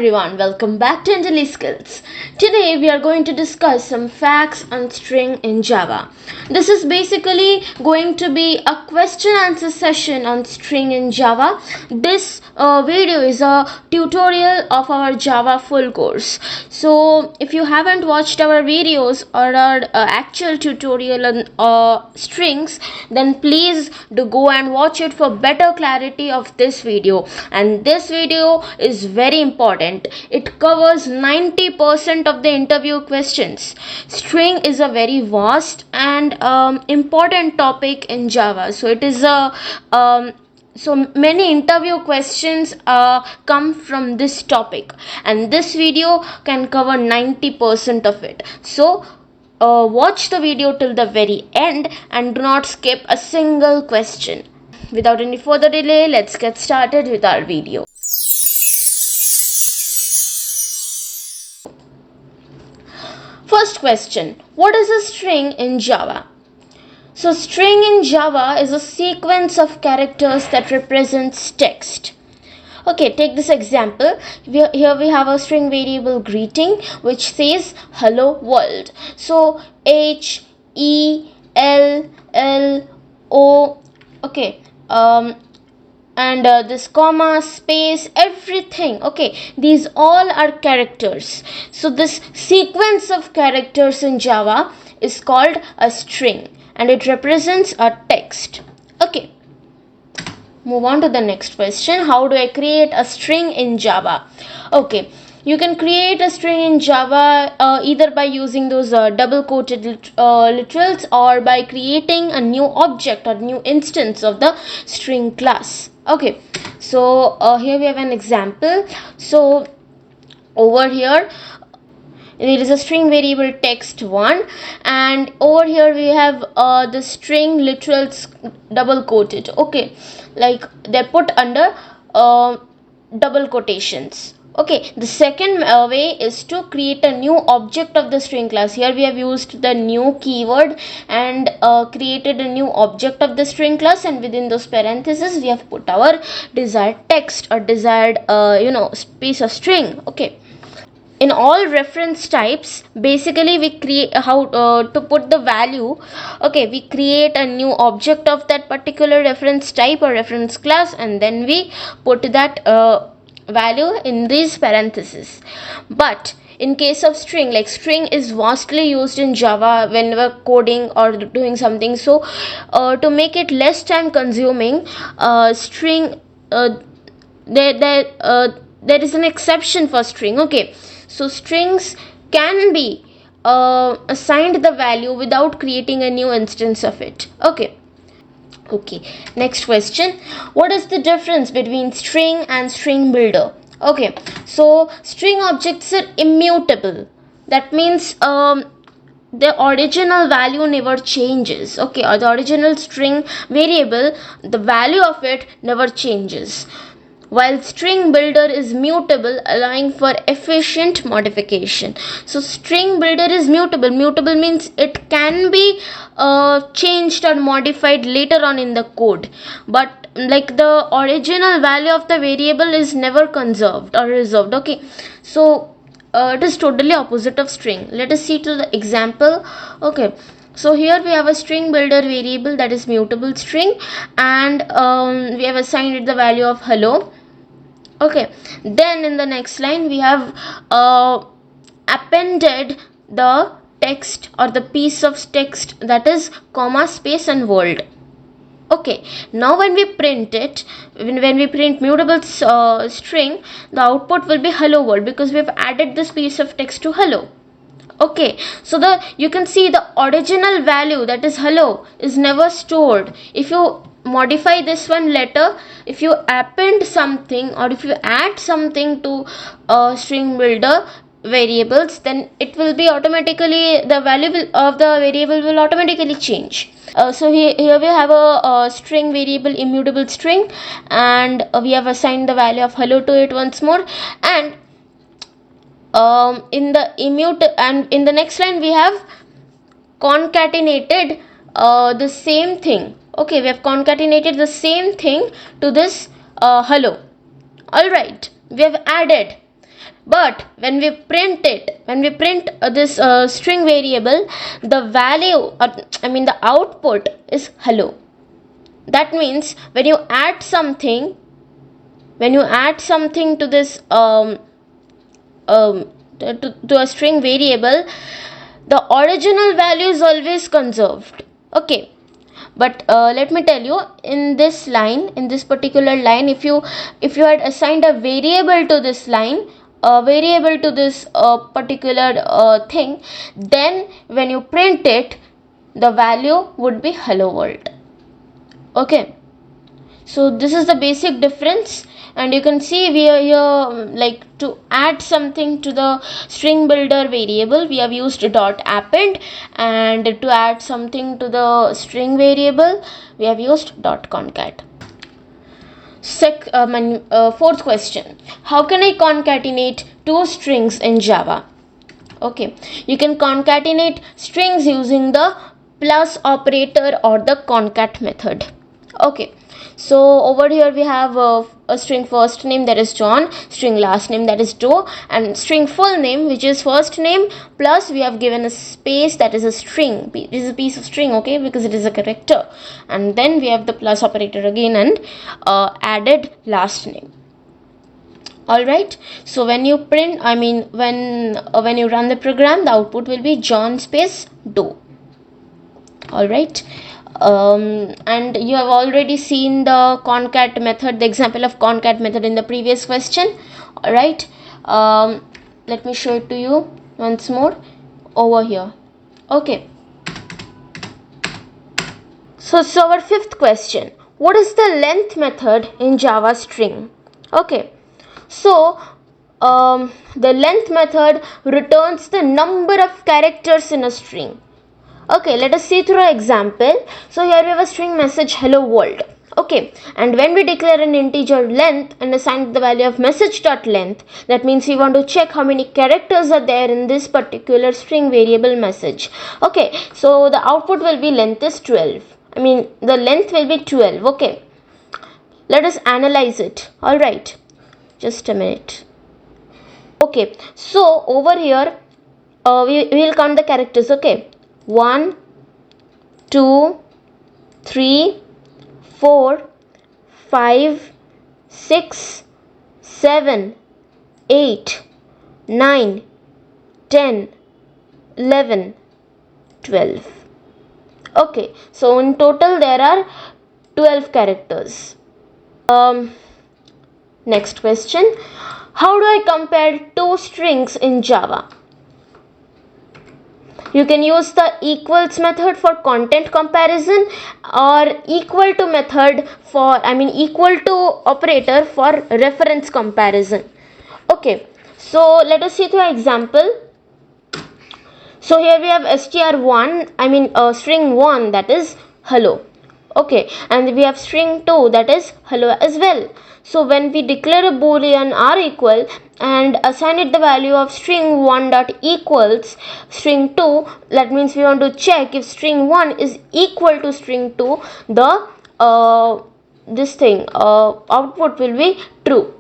everyone, welcome back to IntelliSkills. Today we are going to discuss some facts on string in Java. This is basically going to be a question answer session on string in Java. This video is a tutorial of our Java full course. So if you haven't watched our videos or our actual tutorial on strings, then please do go and watch it for better clarity of this video. And this video is very important. It covers 90% of the interview questions. String is a very vast and important topic in Java. So it is a so many interview questions come from this topic, and this video can cover 90% of it. So watch the video till the very end and do not skip a single question. Without any further delay, let's get started with our video. First question, what is a string in Java? So string in Java is a sequence of characters that represents text. Okay, take this example. Here we have a string variable greeting which says hello world. So H, E, L, L, O, okay, and this comma, space, everything, okay, these all are characters. So this sequence of characters in Java is called a string and it represents a text. Okay, move on to the next question. How do I create a string in Java? Okay, you can create a string in Java either by using those double quoted literals or by creating a new object or new instance of the string class. Okay, so here we have an example. So over here there is a string variable text1, and over here we have the string literals double quoted. Okay, like they're put under double quotations. Okay, the second way is to create a new object of the string class. Here we have used the new keyword and created a new object of the string class, and within those parentheses we have put our desired text or desired piece of string. Okay, in all reference types, basically we create how to put the value. Okay, we create a new object of that particular reference type or reference class, and then we put that value in these parentheses. But in case of string, like string is vastly used in Java when we're coding or doing something. So to make it less time consuming, string there is an exception for string. Okay, so strings can be assigned the value without creating a new instance of it. Okay, next question. What is the difference between string and string builder? Okay, so string objects are immutable. That means the original value never changes. Okay, or the original string variable, the value of it never changes, while string builder is mutable, allowing for efficient modification. So string builder is mutable. Mutable means it can be changed or modified later on in the code, but like the original value of the variable is never conserved or reserved. Okay, so it is totally opposite of string. Let us see to the example. Okay, so here we have a string builder variable that is mutable string, and we have assigned it the value of hello. Okay, then in the next line we have appended the text or the piece of text, that is comma, space and world. Okay, now when we print it, when we print mutable string, the output will be hello world, because we have added this piece of text to hello. Okay, so you can see the original value, that is hello, is never stored. If you modify this one later, if you append something or if you add something to string builder variables, then it will be automatically, the value of the variable will automatically change. So here we have a string variable immutable string, and we have assigned the value of hello to it once more, and in the next line we have concatenated the same thing. Okay, we have concatenated the same thing to this hello. Alright, we have added But when we print this string variable, the value, the output is hello. That means when you add something to this to a string variable, the original value is always conserved. Okay, but let me tell you, in this particular line, if you had assigned a variable to this line, a variable to this particular thing, then when you print it, the value would be hello world. Okay, so this is the basic difference, and you can see we are here, like, to add something to the string builder variable we have used dot append, and to add something to the string variable we have used dot concat. Fourth question: how can I concatenate two strings in Java? Okay, you can concatenate strings using the plus operator or the concat method. Okay, so over here we have a string first name, that is John, string last name, that is Joe, and string full name, which is first name, plus we have given a space, that is a string, it is a piece of string, okay, because it is a character, and then we have the plus operator again, and added last name. Alright, so when you print, when you run the program, the output will be John space Doe. Alright, and you have already seen the concat method, the example of concat method in the previous question. Alright, let me show it to you once more over here. Okay, so our fifth question: what is the length method in Java string? Okay, so the length method returns the number of characters in a string. Okay, let us see through an example. So here we have a string message hello world. Okay, and when we declare an integer length and assign the value of message.length, that means we want to check how many characters are there in this particular string variable message. Okay, so the output will be length is 12. The length will be 12. Okay, let us analyze it. Alright, just a minute. Okay, so over here we will count the characters. Okay, 1, 2, 3, 4, 5, 6, 7, 8, 9, 10, 11, 12. Okay, so in total there are 12 characters. Next question: how do I compare two strings in Java? You can use the equals method for content comparison, or equal to method for equal to operator for reference comparison. Okay, so let us see the example. So here we have str1, string 1, that is hello. Okay, and we have string 2, that is hello as well. So when we declare a boolean r equal and assign it the value of string 1 dot equals string 2, that means we want to check if string 1 is equal to string 2, the output will be true.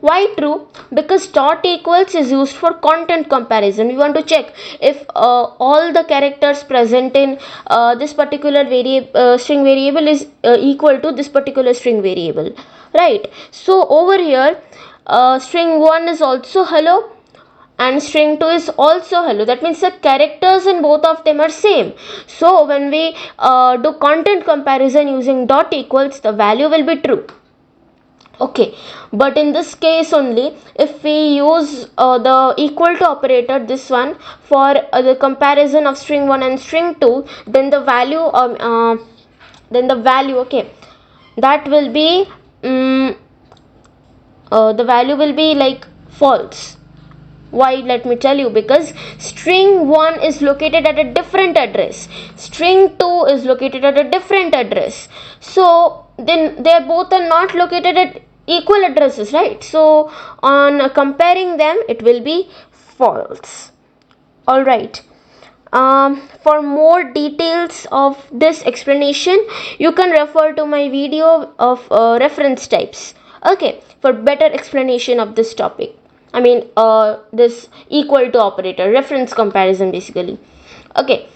Why true? Because dot equals is used for content comparison. We want to check if all the characters present in this particular string variable is equal to this particular string variable, right? So over here string 1 is also hello and string 2 is also hello. That means the characters in both of them are same. So when we do content comparison using dot equals, the value will be true. Okay, but in this case only, if we use the equal to operator, this one, for the comparison of string 1 and string 2, then the value okay, that will be the value will be like false. Why? Let me tell you. Because string 1 is located at a different address, string 2 is located at a different address, so then they both are not located at equal addresses, right? So on comparing them, it will be false. All right, for more details of this explanation, you can refer to my video of reference types, okay, for better explanation of this topic. this equal to operator, reference comparison basically. Okay,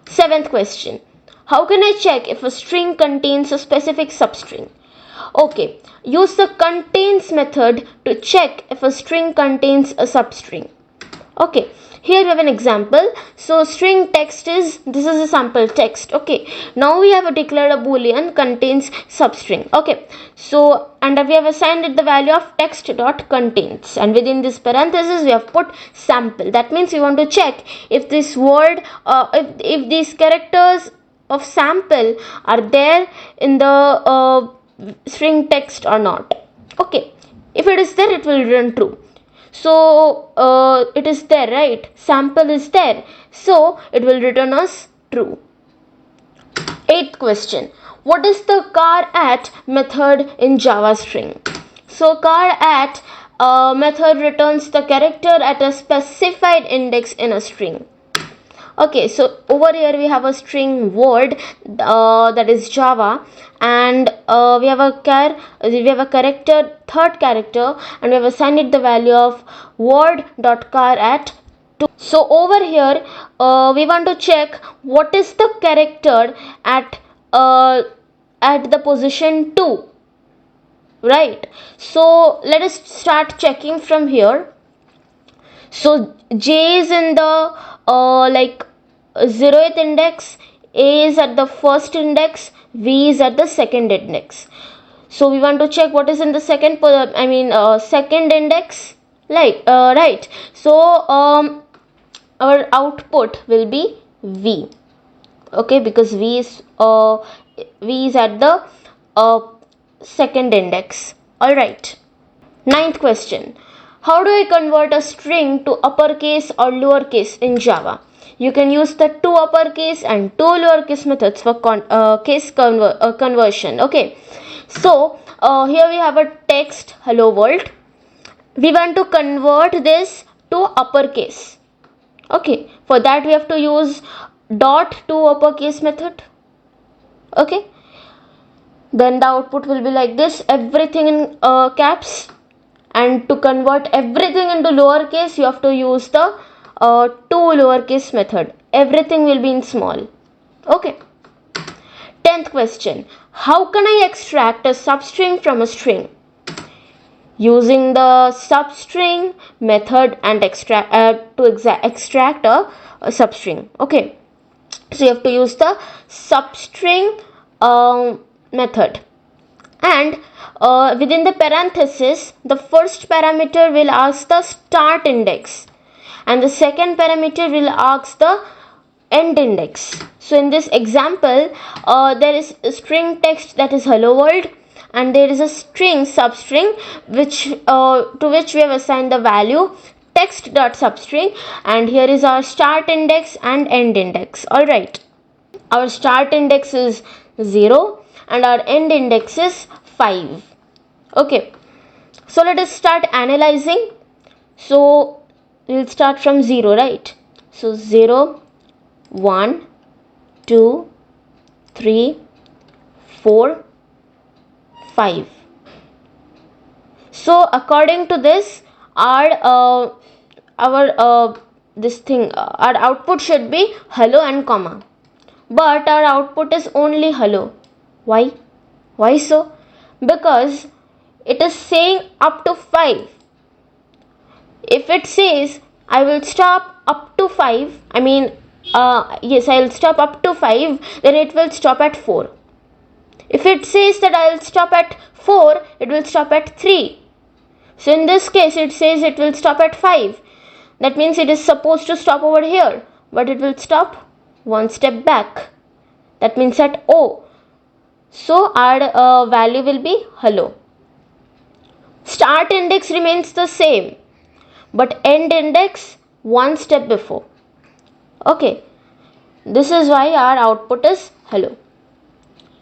seventh question. How can I check if a string contains a specific substring? Okay, use the contains method to check if a string contains a substring. Okay, here we have an example. So string text is, this is a sample text. Okay, now we have declared a boolean contains substring. Okay, so and we have assigned it the value of text dot contains, and within this parenthesis we have put sample. That means we want to check if this word if these characters of sample are there in the string text or not. Okay, if it is there, it will return true. So it is there, right? Sample is there, so it will return us true. Eighth question. What is the char at method in Java string? So char at method returns the character at a specified index in a string. Okay, so over here we have a string word that is Java, and we have a character, third character, and we have assigned it the value of word.char at 2. So over here we want to check what is the character at the position 2, right? So let us start checking from here. So J is in the 0th index, A is at the first index, V is at the second index. So we want to check what is in the second second index, right? So our output will be V. Okay, because V is at the second index. All right. Ninth question. How do I convert a string to uppercase or lowercase in Java? You can use the two uppercase and two lowercase methods for conversion. Okay. So here we have a text hello world. We want to convert this to uppercase. Okay. For that we have to use dot to uppercase method. Okay. Then the output will be like this, everything in caps. And to convert everything into lowercase, you have to use the to lowercase method. Everything will be in small. Okay. 10th question. How can I extract a substring from a string? Using the substring method and extract a substring. Okay. So you have to use the substring method. And within the parenthesis, the first parameter will ask the start index and the second parameter will ask the end index. So in this example, there is a string text that is hello world, and there is a string substring to which we have assigned the value text.substring, and here is our start index and end index. All right, our start index is 0 and our end index is 5. Okay, so let us start analyzing. So we'll start from 0, right? So 0, 1, 2, 3, 4, 5. So according to this, our output should be hello and comma, but our output is only hello. Why so? Because it is saying up to 5. If it says I will stop up to 5, yes, I will stop up to 5, then it will stop at 4. If it says that I will stop at 4, it will stop at 3. So in this case, it says it will stop at 5. That means it is supposed to stop over here, but it will stop one step back. That means at O. So our value will be hello. Start index remains the same, but end index one step before. Okay, this is why our output is hello.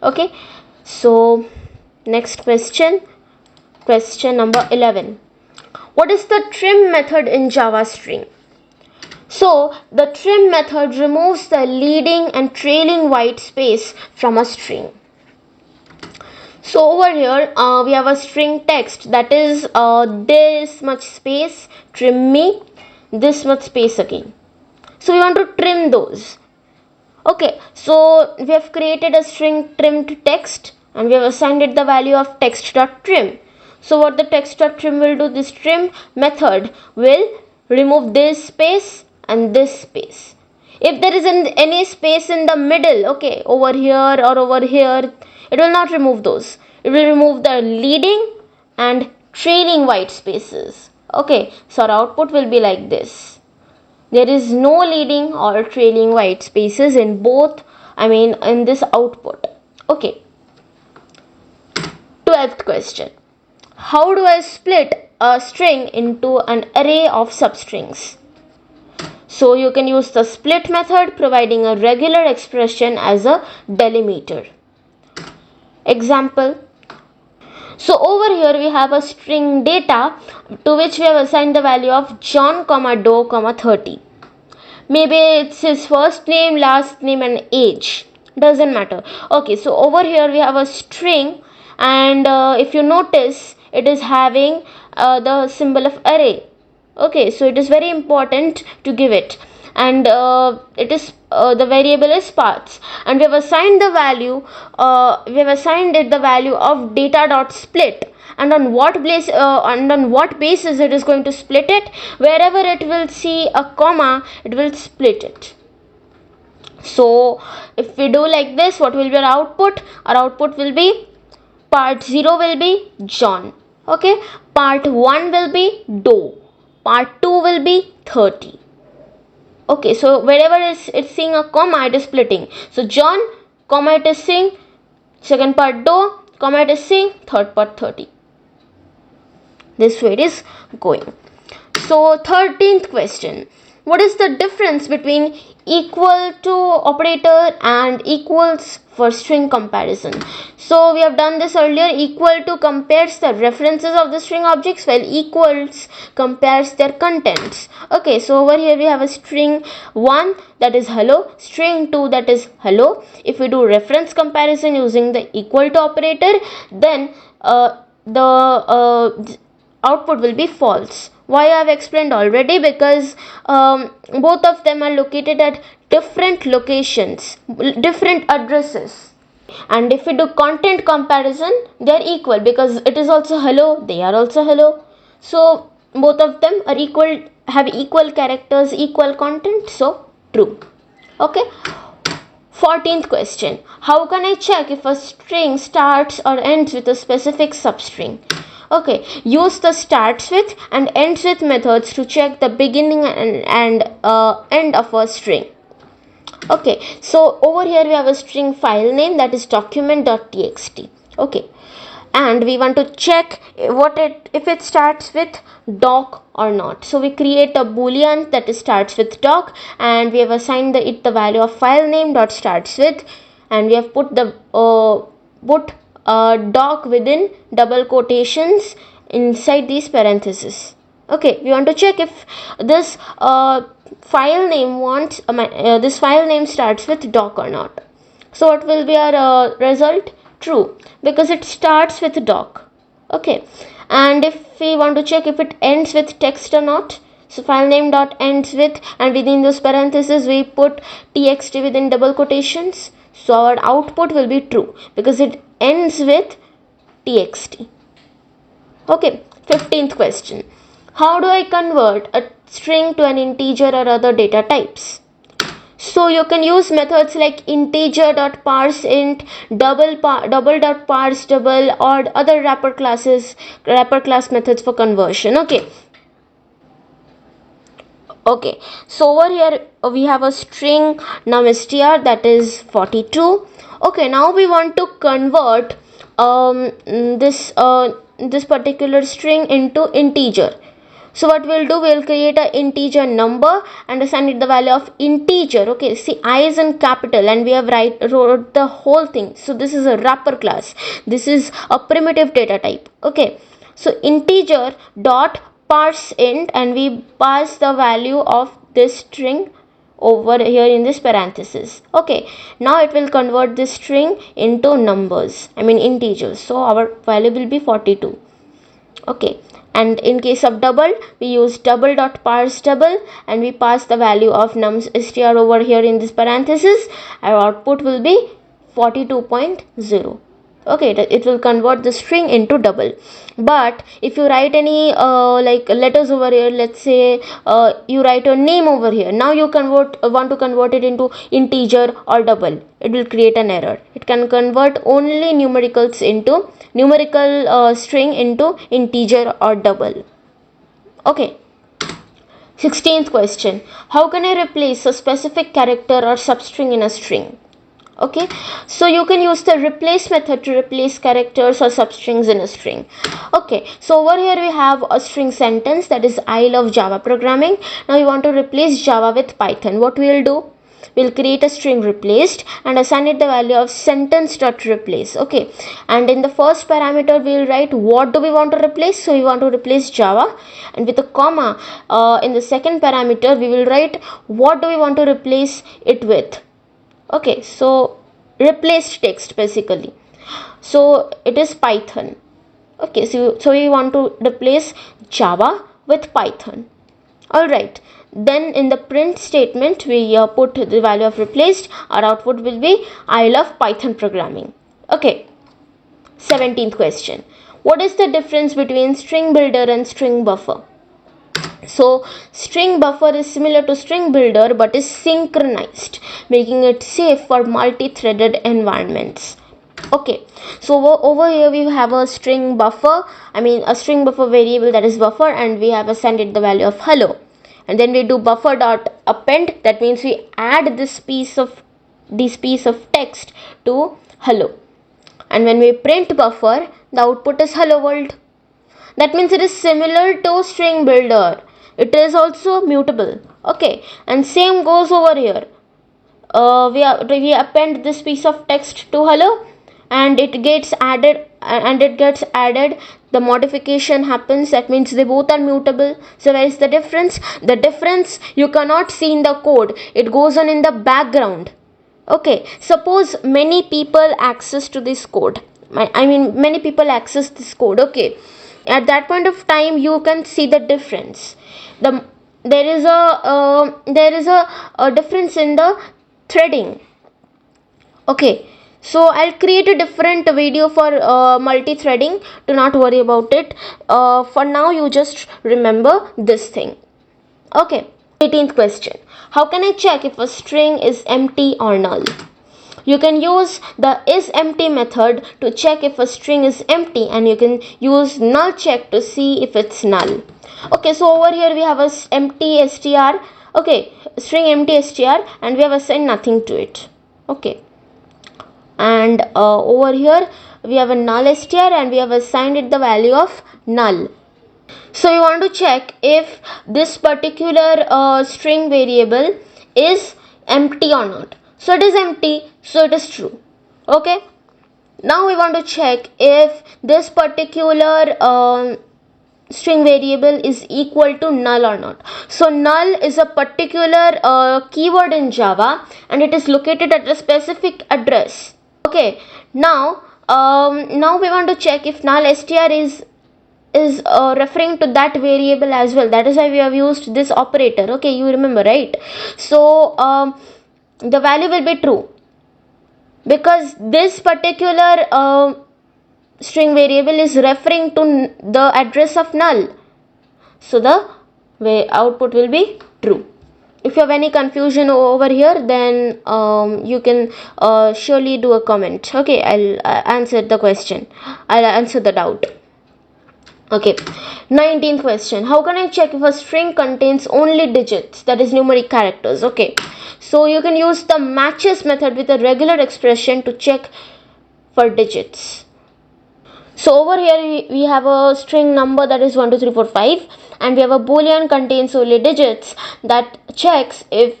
Okay, so next question number 11. What is the trim method in Java string? So the trim method removes the leading and trailing white space from a string. So over here we have a string text, that is this much space, trim me, this much space again. So we want to trim those. Okay, so we have created a string trimmed text and we have assigned it the value of text.trim. So what the text.trim will do, this trim method will remove this space and this space. If there is any space in the middle, okay, over here or over here, it will not remove those. It will remove the leading and trailing white spaces. Okay, so our output will be like this. There is no leading or trailing white spaces in in this output. Okay. 12th question. How do I split a string into an array of substrings? So you can use the split method, providing a regular expression as a delimiter. Example. So over here we have a string data to which we have assigned the value of John, Doe, 30. Maybe it's his first name, last name and age. Doesn't matter. Okay, so over here we have a string and if you notice it is having the symbol of array. Okay, so it is very important to give it, and it is the variable is paths, and we have assigned the value it the value of data.split, and on what basis it is going to split it. Wherever it will see a comma, it will split it. So if we do like this, what will be our output? Our output will be part 0 will be John, okay, part 1 will be Doe, part 2 will be 30. Okay, so wherever it's seeing a comma, it is splitting. So John, comma, it is seeing, second part Doe, comma, it is seeing, third part 30. This way it is going. So 13th question. What is the difference between equal to operator and equals for string comparison? So we have done this earlier. Equal to compares the references of the string objects, while equals compares their contents. Okay, so over here we have a string 1 that is hello, string 2 that is hello. If we do reference comparison using the equal to operator, then the output will be false. Why I have explained already, because both of them are located at different locations, different addresses. And if we do content comparison, they are equal because it is also hello, they are also hello. So both of them are equal, have equal characters, equal content, so true. Okay. 14th question. How can I check if a string starts or ends with a specific substring? Okay, use the starts with and ends with methods to check the beginning and end of a string. Okay, so over here we have a string file name, that is document.txt. Okay, and we want to check if it starts with doc or not. So we create a boolean that starts with doc, and we have assigned it the value of file name dot starts with, and we have put the doc within double quotations inside these parentheses. Okay, we want to check if this file name starts with doc or not. So what will be our result? True, because it starts with doc. Okay, and if we want to check if it ends with text or not, so file name dot ends with, and within those parentheses we put txt within double quotations. So our output will be true because it ends with txt. Okay, 15th question. How do I convert a string to an integer or other data types? So you can use methods like integer.parseInt, double.parseDouble, or other wrapper class methods for conversion. Okay, so over here we have a string numstr that is 42. Okay, now we want to convert this particular string into integer. So what we'll do, we'll create an integer number and assign it the value of integer. Okay, see, I is in capital and we have wrote the whole thing. So this is a wrapper class. This is a primitive data type. Okay, so integer dot parseInt, and we pass the value of this string over here in this parenthesis. Okay, now it will convert this string into numbers, integers. So our value will be 42. Okay, and in case of double, we use double dot parse double, and we pass the value of nums str over here in this parenthesis. Our output will be 42.0. Okay, it will convert the string into double. But if you write any like letters over here, let's say you write a name over here, now you want to convert it into integer or double, it will create an error. It can convert only numerical string into integer or double. Okay, 16th question, how can I replace a specific character or substring in a string? Okay, so you can use the replace method to replace characters or substrings in a string. Okay, so over here we have a string sentence, that is I love Java programming. Now you want to replace Java with Python. What we will do, we'll create a string replaced and assign it the value of sentence.replace. Okay, and in the first parameter we'll write what do we want to replace. So we want to replace Java, and with a comma in the second parameter we will write what do we want to replace it with. Okay, so replaced text basically, so it is Python. Okay, so we want to replace Java with Python. Alright, then in the print statement we put the value of replaced. Our output will be I love Python programming. Okay, 17th question, what is the difference between string builder and string buffer? So string buffer is similar to string builder but is synchronized, making it safe for multi-threaded environments. Okay, so over here we have a string buffer, a string buffer variable, that is buffer, and we have assigned it the value of hello, and then we do buffer dot append, that means we add this piece of text to hello, and when we print buffer, the output is hello world. That means it is similar to string builder. It is also mutable. Okay, and same goes over here. We append this piece of text to hello, and it gets added. The modification happens. That means they both are mutable. So where is the difference? The difference you cannot see in the code. It goes on in the background. Okay, suppose many people access to this code. Many people access this code. Okay, at that point of time you can see the difference. There is a difference in the threading. Okay, so I'll create a different video for multi-threading. Do not worry about it. For now you just remember this thing. Okay, 18th question, how can I check if a string is empty or null? You can use the isEmpty method to check if a string is empty, and you can use null check to see if it's null. Okay, so over here we have a empty str. Okay, string empty str, and we have assigned nothing to it. Okay, and over here we have a null str, and we have assigned it the value of null. So you want to check if this particular string variable is empty or not. So it is empty, so it is true. Okay, now we want to check if this particular string variable is equal to null or not. So null is a particular keyword in Java, and it is located at a specific address. Okay, now we want to check if null str is referring to that variable as well. That is why we have used this operator. Okay, you remember, right? So the value will be true because this particular string variable is referring to the address of null, so the output will be true. If you have any confusion over here, then you can surely do a comment. Okay, I'll answer the question. I'll answer the doubt. Okay, 19th question, how can I check if a string contains only digits, that is numeric characters? Okay, so you can use the matches method with a regular expression to check for digits. So over here we have a string number, that is 1 2 3 4 5, and we have a boolean contains only digits, that checks if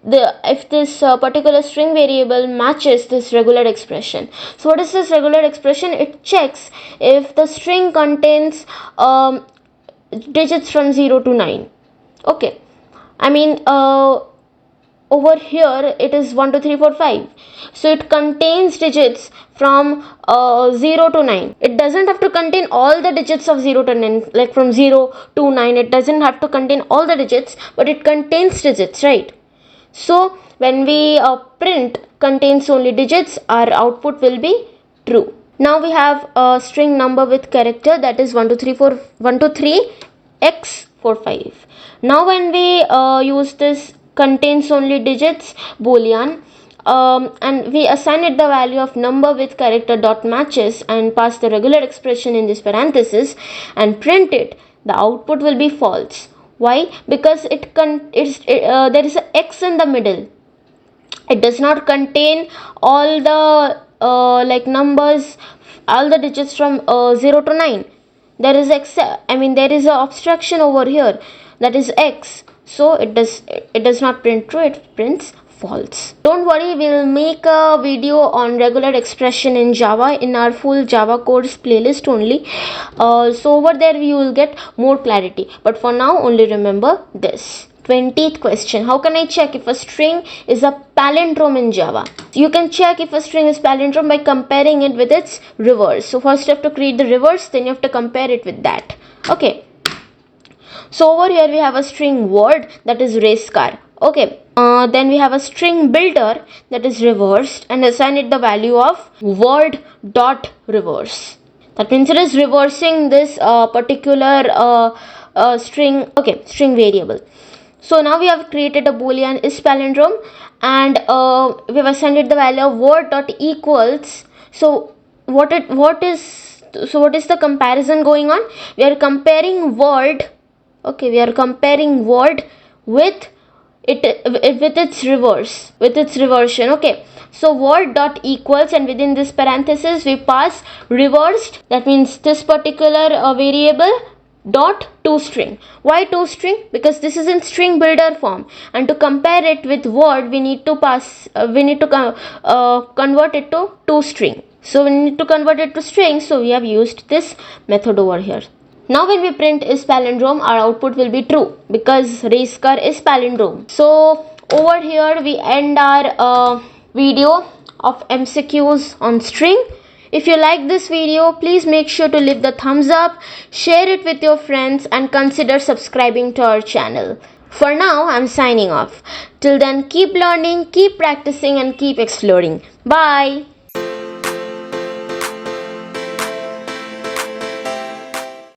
this particular string variable matches this regular expression. So what is this regular expression? It checks if the string contains digits from 0 to 9. Okay, over here it is 1 2 3 4 5, so it contains digits from 0 to 9. It doesn't have to contain all the digits of 0 to 9, like from 0 to 9 it doesn't have to contain all the digits, but it contains digits, right? So when we print contains only digits, our output will be true. Now we have a string number with character, that is 1 2 3 4 1 2 3 x 4 5. Now when we use this contains only digits boolean, and we assign it the value of number with character dot matches and pass the regular expression in this parenthesis and print it, the output will be false. Why? Because there is a x in the middle. It does not contain all the numbers, all the digits from 0 to 9. There is there is a abstraction over here, that is x, so it does not print true, it prints false. Don't worry, we'll make a video on regular expression in Java in our full Java course playlist only, so over there you will get more clarity, but for now only remember this. 20th question. How can I check if a string is a palindrome in Java? You can check if a string is palindrome by comparing it with its reverse. So first you have to create the reverse, then you have to compare it with that. Okay. So over here we have a string word, that is race car. Okay. Then we have a string builder, that is reversed, and assign it the value of word dot reverse. That means it is reversing this particular string. Okay, string variable. So now we have created a boolean is palindrome, and we have assigned it the value of word dot equals. So what is the comparison going on? We are comparing word. Okay, we are comparing word with its reverse, with its reversion. Okay, so word dot equals, and within this parenthesis we pass reversed. That means this particular variable dot toString. Why toString? Because this is in string builder form, and to compare it with word we need to convert it to toString. So we need to convert it to string, so we have used this method over here. Now when we print is palindrome, our output will be true because race car is palindrome. So over here we end our video of MCQs on string. If you like this video, please make sure to leave the thumbs up, share it with your friends, and consider subscribing to our channel. For now, I'm signing off. Till then, keep learning, keep practicing, and keep exploring. Bye.